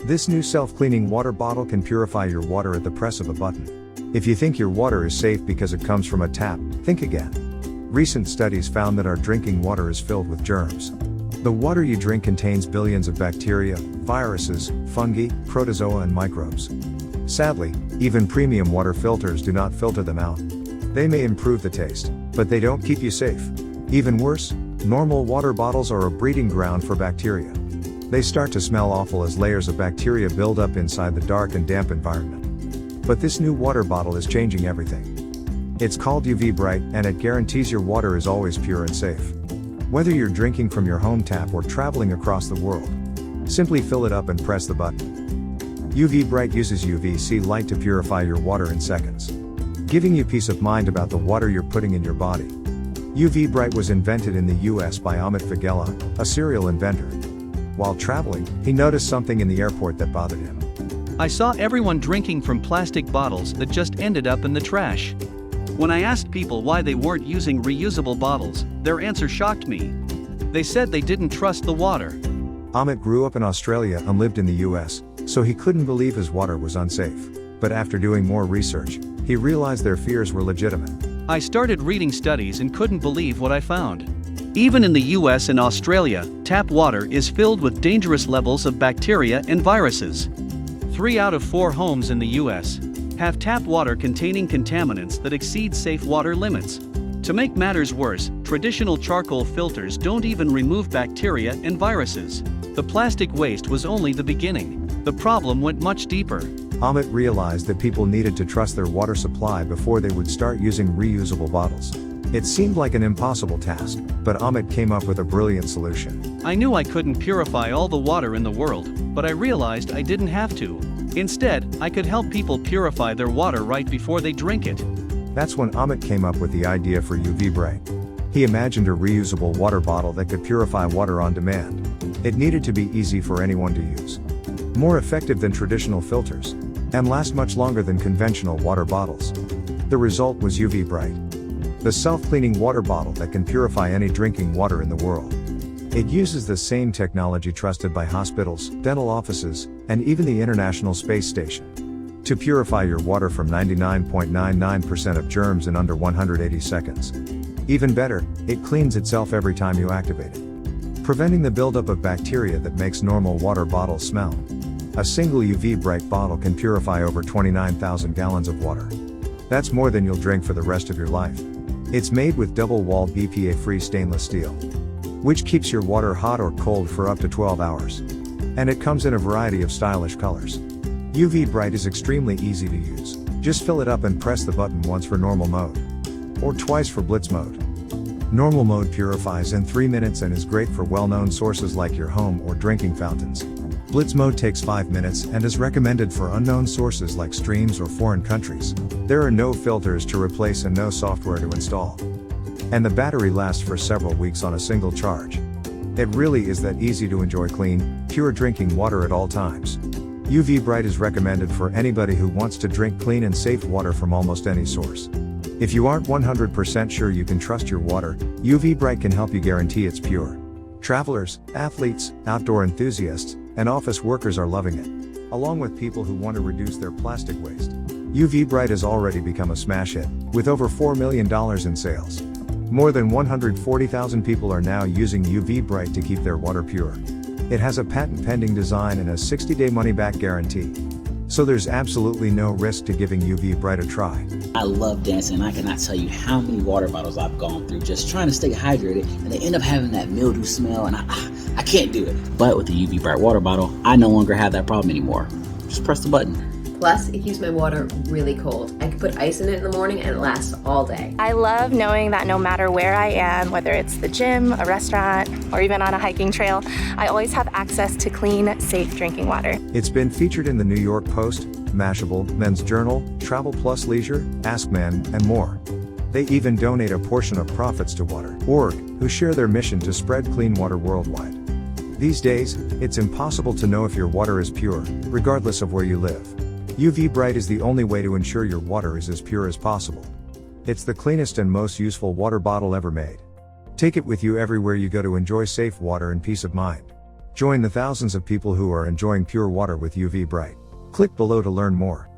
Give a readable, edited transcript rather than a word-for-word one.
This new self-cleaning water bottle can purify your water at the press of a button. If you think your water is safe because it comes from a tap, think again. Recent studies found that our drinking water is filled with germs. The water you drink contains billions of bacteria, viruses, fungi, protozoa and microbes. Sadly, even premium water filters do not filter them out. They may improve the taste, but they don't keep you safe. Even worse, normal water bottles are a breeding ground for bacteria. They start to smell awful as layers of bacteria build up inside the dark and damp environment. But this new water bottle is changing everything. It's called UVBrite, and it guarantees your water is always pure and safe. Whether you're drinking from your home tap or traveling across the world, simply fill it up and press the button. UVBrite uses UVC light to purify your water in seconds, giving you peace of mind about the water you're putting in your body. UVBrite was invented in the US by Amit Fagela, a serial inventor. While traveling, he noticed something in the airport that bothered him. I saw everyone drinking from plastic bottles that just ended up in the trash. When I asked people why they weren't using reusable bottles, their answer shocked me. They said they didn't trust the water. Amit grew up in Australia and lived in the US, so he couldn't believe his water was unsafe. But after doing more research, he realized their fears were legitimate. I started reading studies and couldn't believe what I found. Even in the US and Australia, tap water is filled with dangerous levels of bacteria and viruses. 3 out of 4 homes in the US have tap water containing contaminants that exceed safe water limits. To make matters worse, traditional charcoal filters don't even remove bacteria and viruses. The plastic waste was only the beginning. The problem went much deeper. Amit realized that people needed to trust their water supply before they would start using reusable bottles. It seemed like an impossible task, but Amit came up with a brilliant solution. I knew I couldn't purify all the water in the world, but I realized I didn't have to. Instead, I could help people purify their water right before they drink it. That's when Amit came up with the idea for UVBrite. He imagined a reusable water bottle that could purify water on demand. It needed to be easy for anyone to use, more effective than traditional filters, and last much longer than conventional water bottles. The result was UVBrite, the self-cleaning water bottle that can purify any drinking water in the world. It uses the same technology trusted by hospitals, dental offices, and even the International Space Station, to purify your water from 99.99% of germs in under 180 seconds. Even better, it cleans itself every time you activate it, preventing the buildup of bacteria that makes normal water bottles smell. A single UVBrite bottle can purify over 29,000 gallons of water. That's more than you'll drink for the rest of your life. It's made with double-walled BPA-free stainless steel, which keeps your water hot or cold for up to 12 hours. And it comes in a variety of stylish colors. UVBrite is extremely easy to use. Just fill it up and press the button once for normal mode, or twice for blitz mode. Normal mode purifies in 3 minutes and is great for well-known sources like your home or drinking fountains. Blitz mode takes 5 minutes and is recommended for unknown sources like streams or foreign countries. There are no filters to replace and no software to install. And the battery lasts for several weeks on a single charge. It really is that easy to enjoy clean, pure drinking water at all times. UVBrite is recommended for anybody who wants to drink clean and safe water from almost any source. If you aren't 100% sure you can trust your water, UVBrite can help you guarantee it's pure. Travelers, athletes, outdoor enthusiasts, and office workers are loving it, along with people who want to reduce their plastic waste. UVBrite has already become a smash hit, with over $4 million in sales. More than 140,000 people are now using UVBrite to keep their water pure. It has a patent-pending design and a 60-day money-back guarantee. So there's absolutely no risk to giving UVBrite a try. I love dancing. I cannot tell you how many water bottles I've gone through just trying to stay hydrated, and they end up having that mildew smell, and I can't do it. But with the UVBrite water bottle, I no longer have that problem anymore. Just press the button. Plus, it keeps my water really cold. I can put ice in it in the morning and it lasts all day. I love knowing that no matter where I am, whether it's the gym, a restaurant, or even on a hiking trail, I always have access to clean, safe drinking water. It's been featured in the New York Post, Mashable, Men's Journal, Travel Plus Leisure, Ask Men, and more. They even donate a portion of profits to Water.org, who share their mission to spread clean water worldwide. These days, it's impossible to know if your water is pure, regardless of where you live. UVBrite is the only way to ensure your water is as pure as possible. It's the cleanest and most useful water bottle ever made. Take it with you everywhere you go to enjoy safe water and peace of mind. Join the thousands of people who are enjoying pure water with UVBrite. Click below to learn more.